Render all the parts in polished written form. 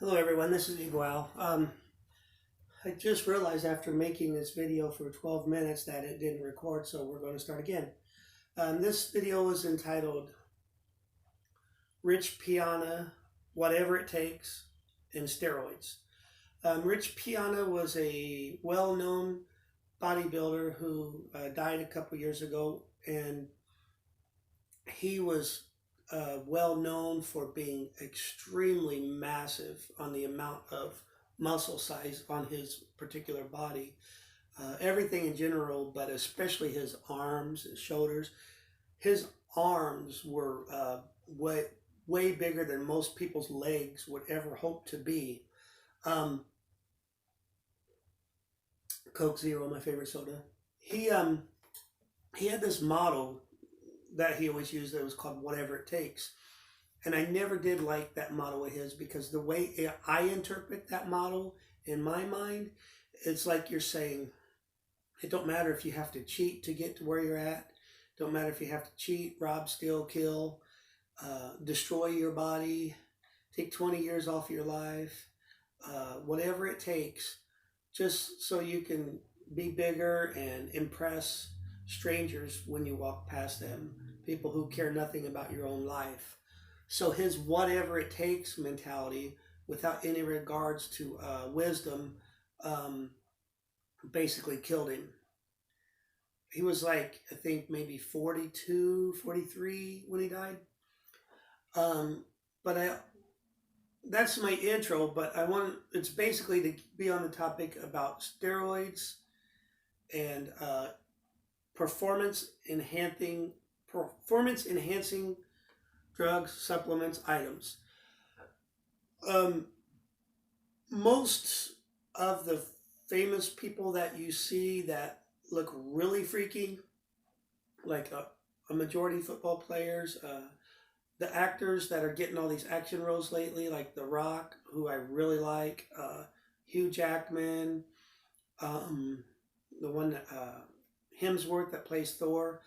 Hello everyone, this is Igual. I just realized after making this video for 12 minutes that it didn't record, so we're going to start again. This video is entitled Rich Piana, Whatever It Takes, and Steroids. Rich Piana was a well-known bodybuilder who died a couple years ago, and he was well known for being extremely massive on the amount of muscle size on his particular body. Everything in general, but especially his arms and shoulders. His arms were way bigger than most people's legs would ever hope to be. Coke Zero, my favorite soda. He had this motto that he always used that was called "Whatever It Takes," and I never did like that motto of his, because the way I interpret that motto in my mind, it's like you're saying it don't matter if you have to cheat to get to where you're at. Don't matter if you have to cheat, rob, steal, kill, destroy your body, take 20 years off your life, whatever it takes, just so you can be bigger and impress strangers when you walk past them, people who care nothing about your own life. So his whatever it takes mentality, without any regards to wisdom, basically killed him. He was like, I think maybe 42, 43 when he died. That's my intro, but it's basically to be on the topic about steroids and performance enhancing drugs, supplements, items. Most of the famous people that you see that look really freaky, like a majority football players, the actors that are getting all these action roles lately, like The Rock, who I really like, Hugh Jackman, the one that Hemsworth that plays Thor.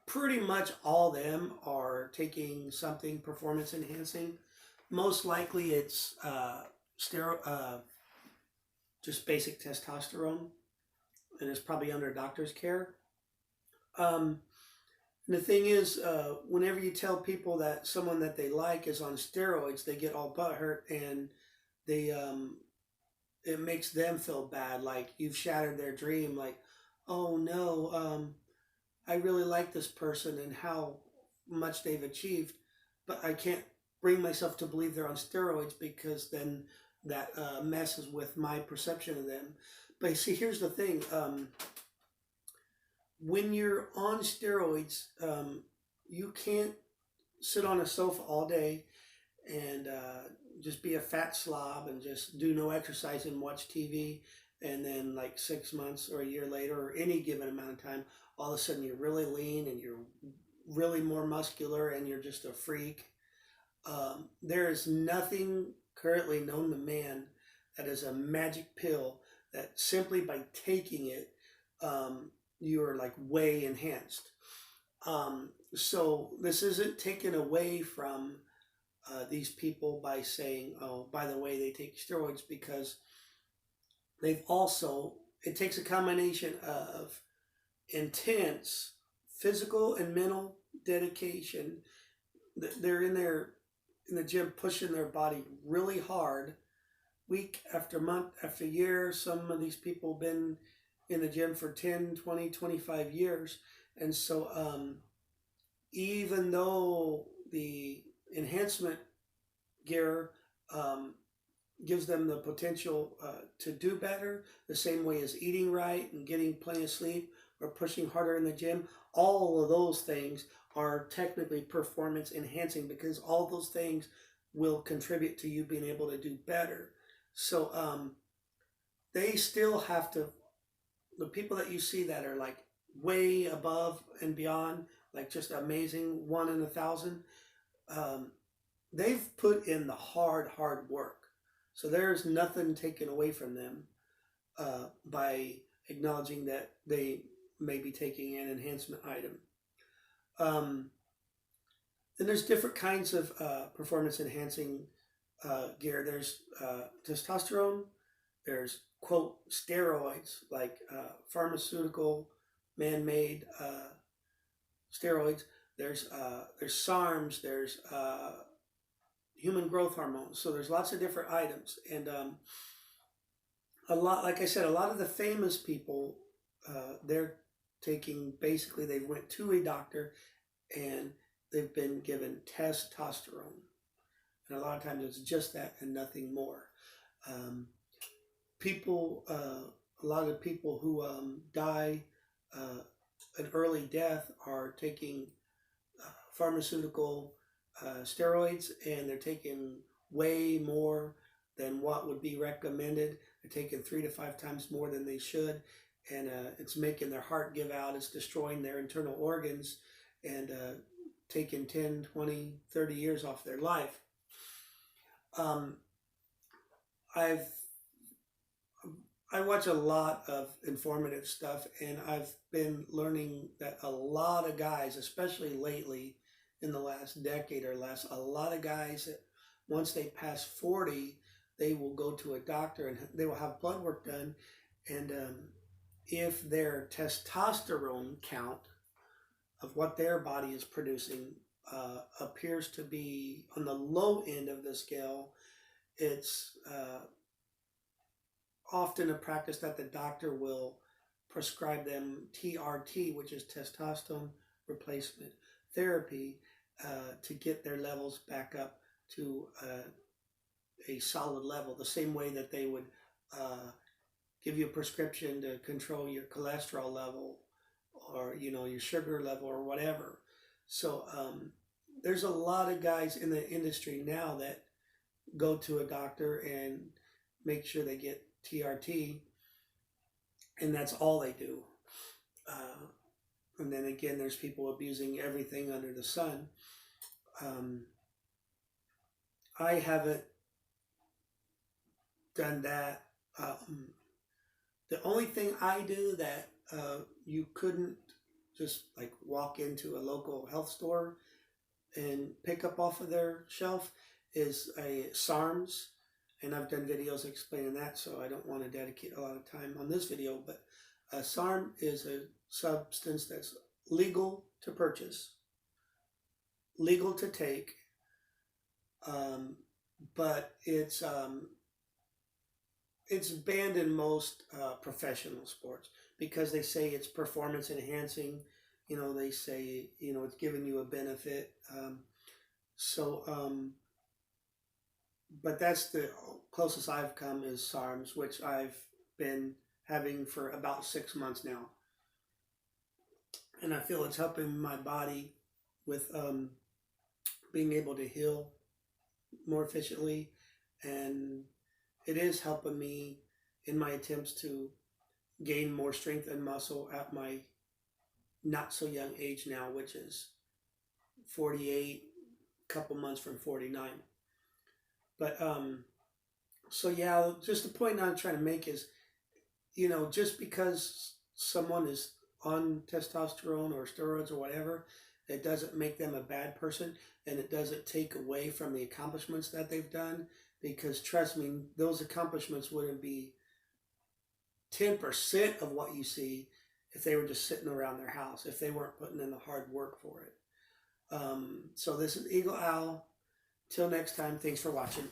Pretty much all of them are taking something performance enhancing. Most likely it's just basic testosterone, and it's probably under a doctor's care. And the thing is, whenever you tell people that someone that they like is on steroids, they get all butthurt, and it makes them feel bad, like you've shattered their dream. Like, oh no, I really like this person and how much they've achieved, but I can't bring myself to believe they're on steroids, because then that messes with my perception of them. But see, here's the thing. When you're on steroids, you can't sit on a sofa all day and just be a fat slob and just do no exercise and watch TV, and then like 6 months or a year later, or any given amount of time, all of a sudden you're really lean and you're really more muscular and you're just a freak. There is nothing currently known to man that is a magic pill that simply by taking it, you're like way enhanced. So this isn't taken away from these people by saying, oh, by the way, they take steroids, because it takes a combination of intense physical and mental dedication. They're in the gym pushing their body really hard, week after month after year. Some of these people have been in the gym for 10, 20, 25 years. And so even though the enhancement gear gives them the potential to do better, the same way as eating right and getting plenty of sleep or pushing harder in the gym, all of those things are technically performance enhancing, because all those things will contribute to you being able to do better. So they still have to, the people that you see that are like way above and beyond, like just amazing, 1 in 1,000, they've put in the hard work. So there's nothing taken away from them by acknowledging that they may be taking an enhancement item. Then there's different kinds of performance enhancing gear. There's testosterone. There's quote steroids, like pharmaceutical, man-made steroids. There's SARMs. There's human growth hormones. So there's lots of different items, and a lot, like I said, a lot of the famous people, they're taking, basically they went to a doctor and they've been given testosterone, and a lot of times it's just that and nothing more. Um, People, a lot of people who die an early death are taking pharmaceutical steroids, and they're taking way more than what would be recommended. They're taking 3 to 5 times more than they should, and it's making their heart give out. It's destroying their internal organs, and taking 10, 20, 30 years off their life. Um, I've I watch a lot of informative stuff, and I've been learning that a lot of guys, especially lately in the last decade or less, a lot of guys that once they pass 40, they will go to a doctor and they will have blood work done. And if their testosterone count of what their body is producing appears to be on the low end of the scale, it's often a practice that the doctor will prescribe them TRT, which is testosterone replacement therapy, to get their levels back up to a solid level, the same way that they would give you a prescription to control your cholesterol level, or your sugar level or whatever. So there's a lot of guys in the industry now that go to a doctor and make sure they get TRT, and that's all they do. And then again, there's people abusing everything under the sun. I haven't done that. The only thing I do that you couldn't just like walk into a local health store and pick up off of their shelf is a SARMs. And I've done videos explaining that, so I don't want to dedicate a lot of time on this video. But a SARM is a substance that's legal to purchase, legal to take, but it's banned in most professional sports because they say it's performance enhancing. They say it's giving you a benefit. But that's the closest I've come is SARMs, which I've been having for about 6 months now. And I feel it's helping my body with being able to heal more efficiently. And it is helping me in my attempts to gain more strength and muscle at my not so young age now, which is 48, a couple months from 49. But so yeah, just the point I'm trying to make is, just because someone is on testosterone or steroids or whatever, it doesn't make them a bad person, and it doesn't take away from the accomplishments that they've done. Because trust me, those accomplishments wouldn't be 10% of what you see if they were just sitting around their house, if they weren't putting in the hard work for it. So this is Eagle Owl. Till next time, thanks for watching.